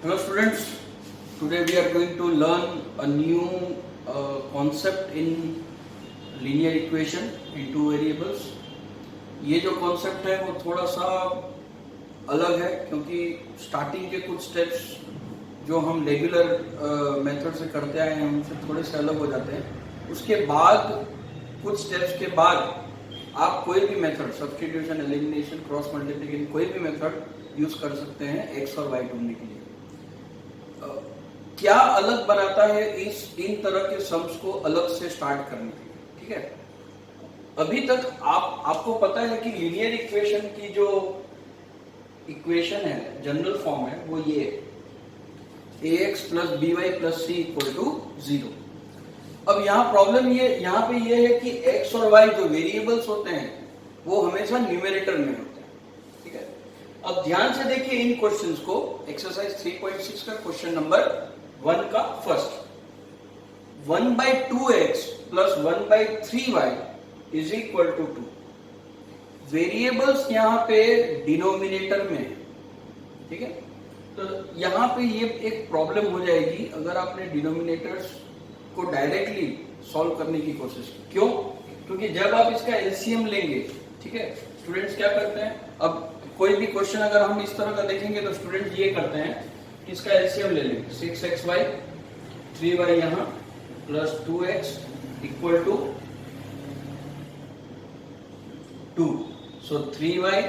Hello students, today we are going to learn a new concept in linear equation in two variables. ये जो concept है वो थोड़ा सा अलग है क्योंकि starting के कुछ steps जो हम रेगुलर मेथड से करते आए हैं उनसे थोड़े से अलग हो जाते हैं. उसके बाद कुछ स्टेप्स के बाद आप कोई भी method, substitution, elimination, cross multiplication, कोई भी मेथड यूज कर सकते हैं एक्स और वाई ढूंढने के लिए. क्या अलग बनाता है इन तरह के सम्स को अलग से स्टार्ट करने के लिए? ठीक है, अभी तक आपको पता है कि लीनियर इक्वेशन की जो इक्वेशन है, जनरल फॉर्म है, वो ये ax plus B Y plus C equal to 0. अब यहाँ प्रॉब्लम यहाँ पे ये है कि x और y जो वेरिएबल्स होते हैं वो हमेशा न्यूमेरेटर में होते हैं. ठीक है, अब ध्यान से देखिए इन क्वेश्चंस को. एक्सरसाइज 3.6 का क्वेश्चन नंबर 1 का first, 1/2x plus 1/3y is equal to 2. Variables यहाँ पे डिनोमिनेटर में है. ठीक है, तो यहाँ पे ये एक प्रॉब्लम हो जाएगी अगर आपने डिनोमिनेटर्स को डायरेक्टली सॉल्व करने की कोशिश की. क्यों? क्योंकि जब आप इसका एलसीएम लेंगे, ठीक है, स्टूडेंट्स क्या करते हैं, अब कोई भी क्वेश्चन अगर हम इस तरह का देखेंगे तो स्टूडेंट्स ये करते हैं कि इसका एलसीएम ले लेंगे. 6xy 3y यहाँ plus 2x equal to 2. So 3y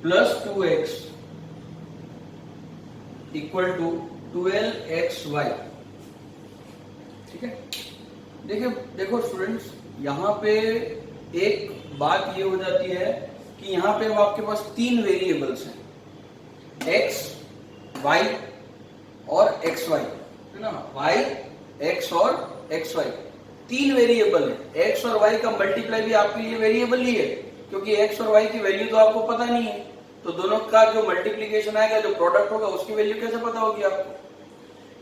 plus 2x equal to 12xy. ठीक है, देखो स्टूडेंट्स, यहाँ पे एक बात ये हो जाती है कि यहाँ पे आपके पास तीन वेरिएबल्स हैं, x, y और xy, है ना. y, x और xy तीन वेरिएबल है. x और y का मल्टीप्लाई भी आपके लिए वेरिएबल ही है क्योंकि x और y की वैल्यू तो आपको पता नहीं है. तो दोनों का जो मल्टीप्लीकेशन आएगा, जो प्रोडक्ट होगा, उसकी वैल्यू कैसे पता होगी आपको?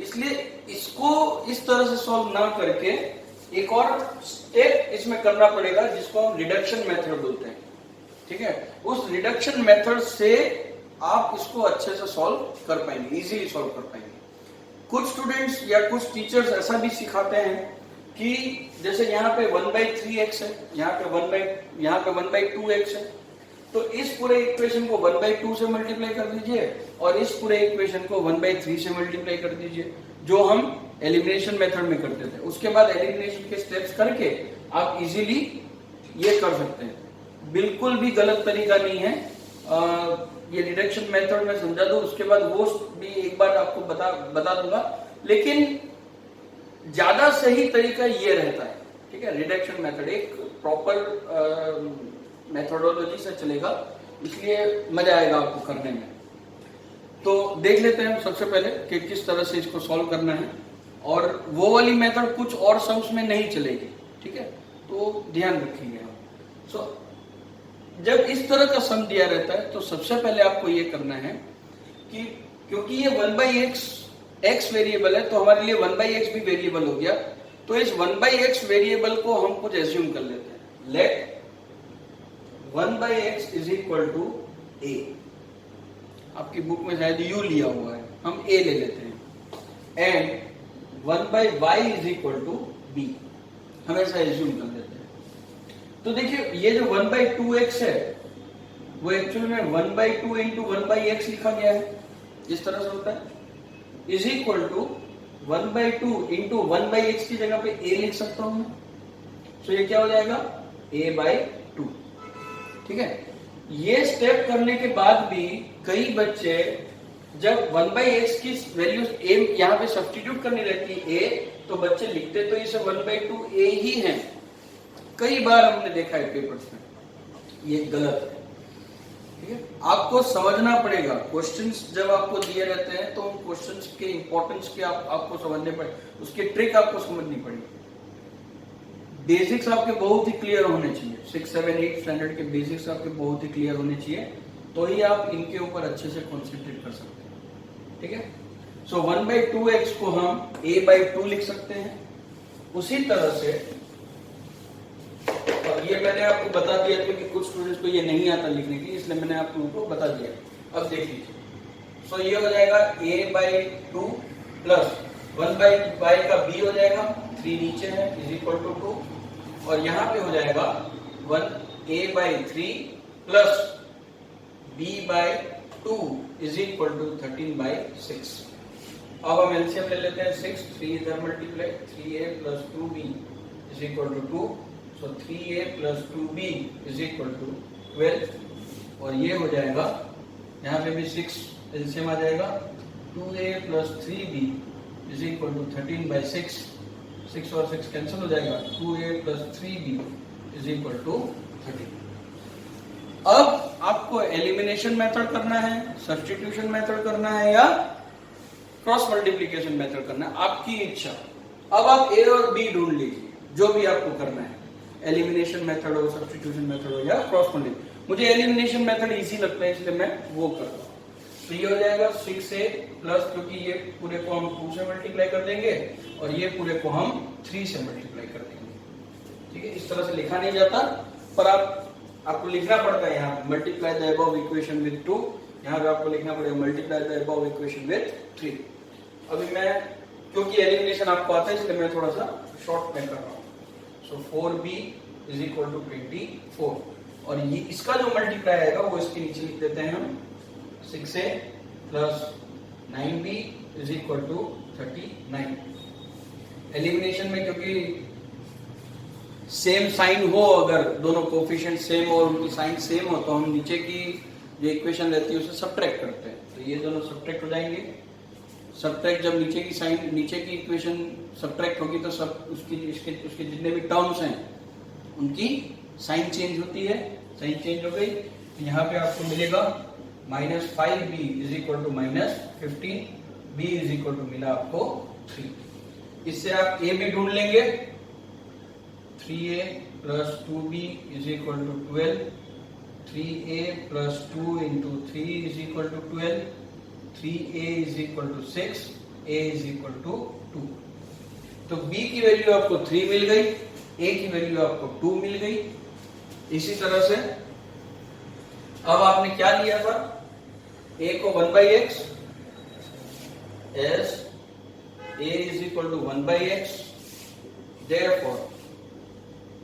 इसलिए इसको इस तरह से सॉल्व ना करके एक और स्टेप इसमें करना पड़ेगा जिसको हम रिडक्शन मेथड बोलते हैं. ठीक है, उस रिडक्शन मेथड से आप इसको अच्छे से सॉल्व कर पाएंगे, इजीली सॉल्व कर पाएंगे. कुछ स्टूडेंट्स या कुछ टीचर्स ऐसा भी सिखाते हैं कि जैसे यहाँ पे 1/3x है, यहाँ पे 1/2x है, तो इस पूरे इक्वेशन को 1/2 से मल्टीप्लाई कर दीजिए और इस पूरे इक्वेशन को 1/3 से मल्टीप्लाई कर दीजिए, जो हम एलिमिनेशन मेथड में करते थे. उसके बाद एलिमिनेशन के स्टेप्स करके आप इजीली ये कर सकते हैं. बिल्कुल भी गलत तरीका नहीं है. ये रिडक्शन मेथड में समझा दो, उसके बाद वो भी एक बार आपको बता दूंगा, लेकिन ज्यादा सही तरीका ये रहता है. ठीक है, रिडक्शन मेथड एक प्रॉपर मेथोडोलॉजी से चलेगा, इसलिए मजा आएगा आपको करने में. तो देख लेते हैं सबसे पहले कि किस तरह से इसको सॉल्व करना है. और वो वाली मेथड कुछ और सम्स में नहीं चलेगी. ठीक है, तो ध्यान रखिएगा. सो जब इस तरह का सम दिया रहता है तो सबसे पहले आपको ये करना है कि क्योंकि ये 1/x वेरिएबल है तो हमारे लिए 1/x भी वेरिएबल हो गया. तो इस 1/x वेरिएबल को हम कुछ एज्यूम कर लेते हैं. Let 1/x is equal to a. आपकी बुक में शायद u लिया हुआ है, हम a ले लेते हैं. And 1/y is equal to b हमेशा एज्यूम कर लेते हैं. तो देखिए, ये जो 1/2x है वो एक्चुअली में 1/2 इंटू 1/x लिखा गया है, इस तरह से होता है. Is equal to 1/2 into 1/x की जगह पे a लिख सकता हूं मैं. तो ये क्या हो जाएगा, a/2. ठीक है, ये स्टेप करने के बाद भी कई बच्चे जब 1/x की वैल्यू a यहाँ पे सब्स्टिट्यूट करनी रहती है a, तो बच्चे लिखते तो इसे 1/2 a ही है. कई बार हमने देखा है पेपर्स में, ये गलत है. ठीक है, आपको समझना पड़ेगा. क्वेश्चंस जब आपको दिए रहते हैं तो उन क्वेश्चंस के इंपॉर्टेंस के आपको समझने पड़े, उसकी ट्रिक आपको समझनी पड़ेगी. बेसिक्स आपके बहुत ही क्लियर होने चाहिए. 6, 7, 8 स्टैंडर्ड के बेसिक्स आपके बहुत ही क्लियर होने चाहिए, तो ही आप इनके ऊपर अच्छे से कॉन्सेंट्रेट कर सकते हैं. ठीक है, सो 1/2x को हम a/2 लिख सकते हैं. उसी तरह से ये मैंने आपको बता दिया क्योंकि कुछ स्टूडेंट्स को ये नहीं आता लिखने के लिए, इसलिए मैंने आप लोगों को बता दिया. अब देख लीजिए, सो ये हो जाएगा a/2 प्लस 1/y का b हो जाएगा, 3 नीचे है, इज इक्वल टू 2, और यहाँ पे हो जाएगा 1a/3 plus b/2 is equal to 13/6। अब हम एलसीएम ले लेते हैं 6, 3 इधर multiply, 3a plus 2b is equal to 2, so 3a plus 2b is equal to 12, और ये हो जाएगा यहाँ पे भी 6 एलसीएम आ जाएगा, 2a plus 3b is equal to 13/6, 6 और 6 कैंसिल हो जाएगा, 2a plus 3b is equal to 13। अब आपको एलिमिनेशन मेथड करना है, सब्स्टिट्यूशन मेथड करना है, या क्रॉस मल्टीप्लिकेशन मेथड करना है, आपकी इच्छा। अब आप ए और बी ढूंढ लीजिए, जो भी आपको करना है, एलिमिनेशन मेथड हो, सब्स्टिट्यूशन मेथड हो, या क्रॉस मल्टीप्लिकेशन। मुझे एलिमिनेशन मेथड इजी लगता है, इसलिए मैं वो कर रहा हूँ। तो ये हो जाएगा 6a प्लस, क्योंकि ये पूरे को हम 2 से मल्टीप्लाई कर देंगे और ये पूरे को हम 3 से मल्टीप्लाई कर देंगे। ठीक है, इस तरह से लिखा नहीं जाता, पर आपको लिखना पड़ता है यहाँ multiply the above equation with 2, यहाँ पे आपको लिखना पड़ेगा multiply the above equation with 3। अभी मैं, क्योंकि एलिमिनेशन आपको आता है, इसलिए मैं थोड़ा सा शॉर्ट में कर रहा हूँ। सो 4b इज इक्वल टू 24, और ये इसका जो मल्टीप्लाई आएगा वो इसके नीचे लिख देते हैं हम, 6a plus 9b is equal to 39। Elimination में क्योंकि सेम साइन हो, अगर दोनों कोफिशिएंट सेम और उनकी साइन सेम हो, तो हम नीचे की जो इक्वेशन रहती है उसे सब्ट्रैक्ट करते हैं, तो ये दोनों सब्ट्रैक्ट हो जाएंगे। सब्ट्रैक्ट, जब नीचे की साइन, नीचे की इक्वेशन सब्ट्रैक्ट होगी तो सब उसके जितने भी टर्म्स हैं उनकी साइन चेंज होती है, साइन चेंज हो गई। यहाँ पे आपको मिलेगा -5b is equal to -15, b is equal to मिला आपको 3। इससे आप a भी ढूंढ लेंगे, 3a plus 2b is equal to 12, 3a plus 2 into 3 is equal to 12, 3a is equal to 6, a is equal to 2। तो b की वैल्यू आपको 3 मिल गई, a की वैल्यू आपको 2 मिल गई। इसी तरह से अब आपने क्या लिया था, a को 1/x, as a is equal to 1/x, therefore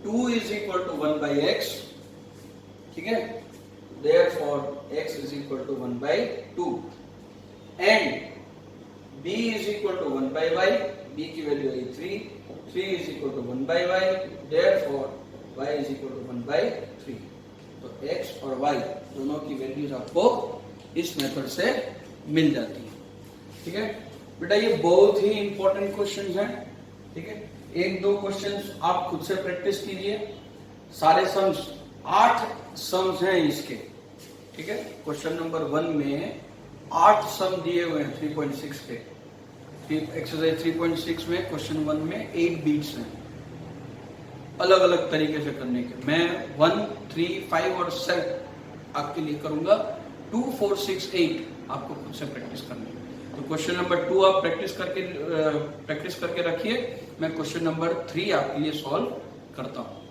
2 is equal to 1/x, ठीक है, therefore x is equal to 1/2, and b is equal to 1/y, b की वैल्यू है 3, 3 is equal to 1/y, therefore y is equal to 1/3। तो x और y दोनों की values आपको इस मेथड से मिल जाती है। ठीक है बेटा, ये बहुत ही इंपॉर्टेंट क्वेश्चंस हैं। ठीक है, 1-2 क्वेश्चंस आप खुद से प्रैक्टिस कीजिए। सारे सम्स 8 सम्स हैं इसके। ठीक है, क्वेश्चन नंबर 1 में 8 सम दिए हुए हैं 3.6 के। एक्सरसाइज 3.6 में क्वेश्चन 1 में 8 बीट्स हैं अलग अलग तरीके से करने के। मैं 1, 3, 5 और 7 आपके लिए करूंगा। 2, 4, 6, 8 आपको खुद से प्रैक्टिस करनी है। तो क्वेश्चन नंबर 2 आप प्रैक्टिस करके रखिए। मैं क्वेश्चन नंबर 3 आपके लिए सॉल्व करता हूं।